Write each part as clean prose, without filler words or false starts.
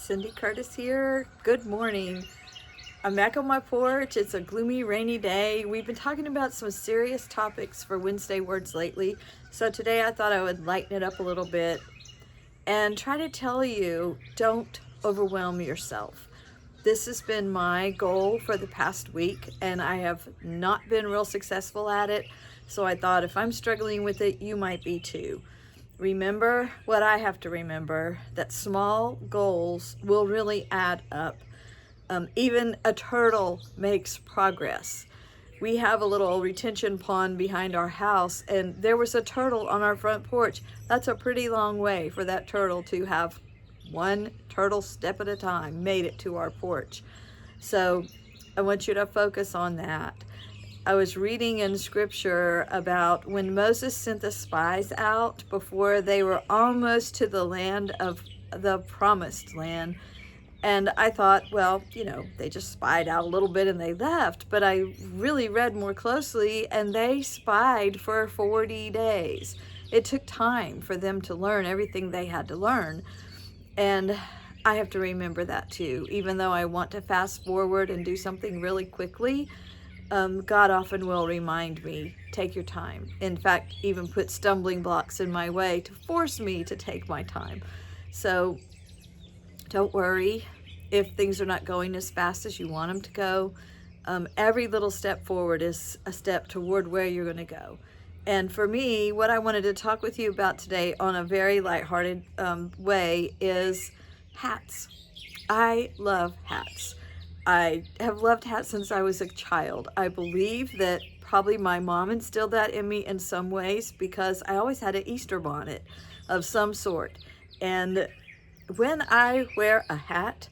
Cindy Curtis here. Good morning. I'm back on my porch. It's a gloomy, rainy day. We've been talking about some serious topics for Wednesday Words lately. So today I thought I would lighten it up a little bit and try to tell you, don't overwhelm yourself. This has been my goal for the past week, and I have not been real successful at it. So I thought if I'm struggling with it, you might be too. Remember what I have to remember, that small goals will really add up. Even a turtle makes progress. We have a little retention pond behind our house, and there was a turtle on our front porch. That's a pretty long way for that turtle to have one turtle step at a time made it to our porch. So I want you to focus on that. I was reading in scripture about when Moses sent the spies out before they were almost to the land of the promised land. And I thought, well, they just spied out a little bit and they left. But I really read more closely, and they spied for 40 days. It took time for them to learn everything they had to learn. And I have to remember that too. Even though I want to fast forward and do something really quickly, God often will remind me, take your time. In fact, even put stumbling blocks in my way to force me to take my time. So don't worry if things are not going as fast as you want them to go. Every little step forward is a step toward where you're going to go. And for me, what I wanted to talk with you about today on a very lighthearted way is hats. I love hats. I have loved hats since I was a child. I believe that probably my mom instilled that in me in some ways, because I always had an Easter bonnet of some sort. And when I wear a hat,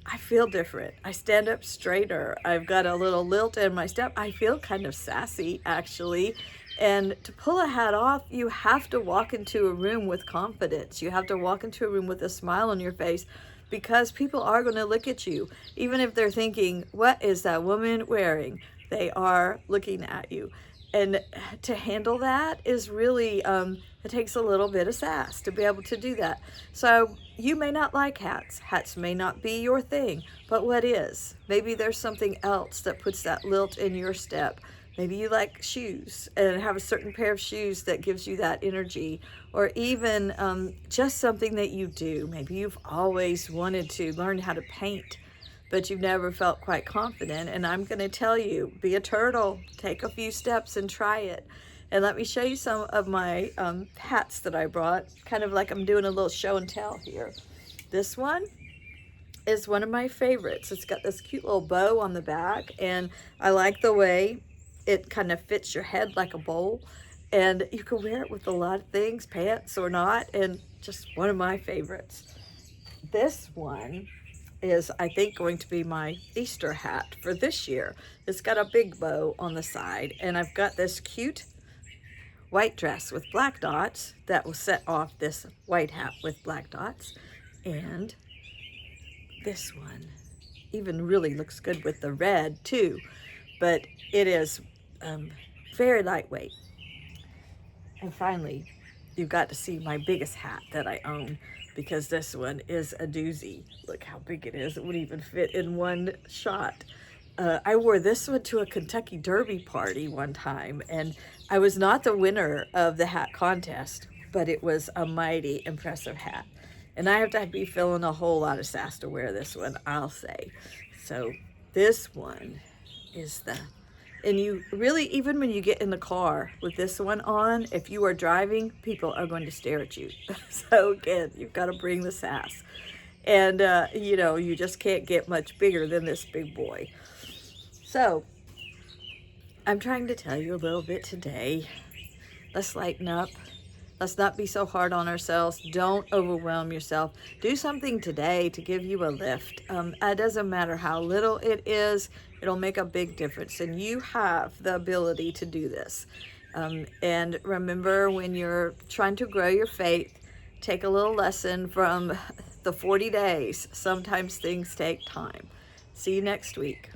I feel different. I stand up straighter. I've got a little lilt in my step. I feel kind of sassy, actually. And to pull a hat off, you have to walk into a room with confidence. You have to walk into a room with a smile on your face, because people are going to look at you. Even if they're thinking, what is that woman wearing? They are looking at you. And to handle that is really, it takes a little bit of sass to be able to do that. So you may not like hats. Hats may not be your thing, but what is? Maybe there's something else that puts that lilt in your step. Maybe you like shoes and have a certain pair of shoes that gives you that energy, or even just something that you do. Maybe you've always wanted to learn how to paint, but you've never felt quite confident. And I'm going to tell you, be a turtle, take a few steps and try it. And let me show you some of my hats that I brought, kind of like I'm doing a little show and tell here. This one is one of my favorites. It's got this cute little bow on the back, and I like the way it kind of fits your head like a bowl, and you can wear it with a lot of things, pants or not, and just one of my favorites. This one is, I think, going to be my Easter hat for this year. It's got a big bow on the side, and I've got this cute white dress with black dots that will set off this white hat with black dots, and this one even really looks good with the red too, but it is very lightweight. And finally, you've got to see my biggest hat that I own, because this one is a doozy. Look how big it is. It wouldn't even fit in one shot. I wore this one to a Kentucky Derby party one time, and I was not the winner of the hat contest, but it was a mighty impressive hat. And I have to be feeling a whole lot of sass to wear this one, I'll say. So this one is and you really, even when you get in the car with this one on, if you are driving, people are going to stare at you. So again, you've got to bring the sass. And, you just can't get much bigger than this big boy. So I'm trying to tell you a little bit today. Let's lighten up. Let's not be so hard on ourselves. Don't overwhelm yourself. Do something today to give you a lift. It doesn't matter how little it is. It'll make a big difference. And you have the ability to do this. And remember, when you're trying to grow your faith, take a little lesson from the 40 days. Sometimes things take time. See you next week.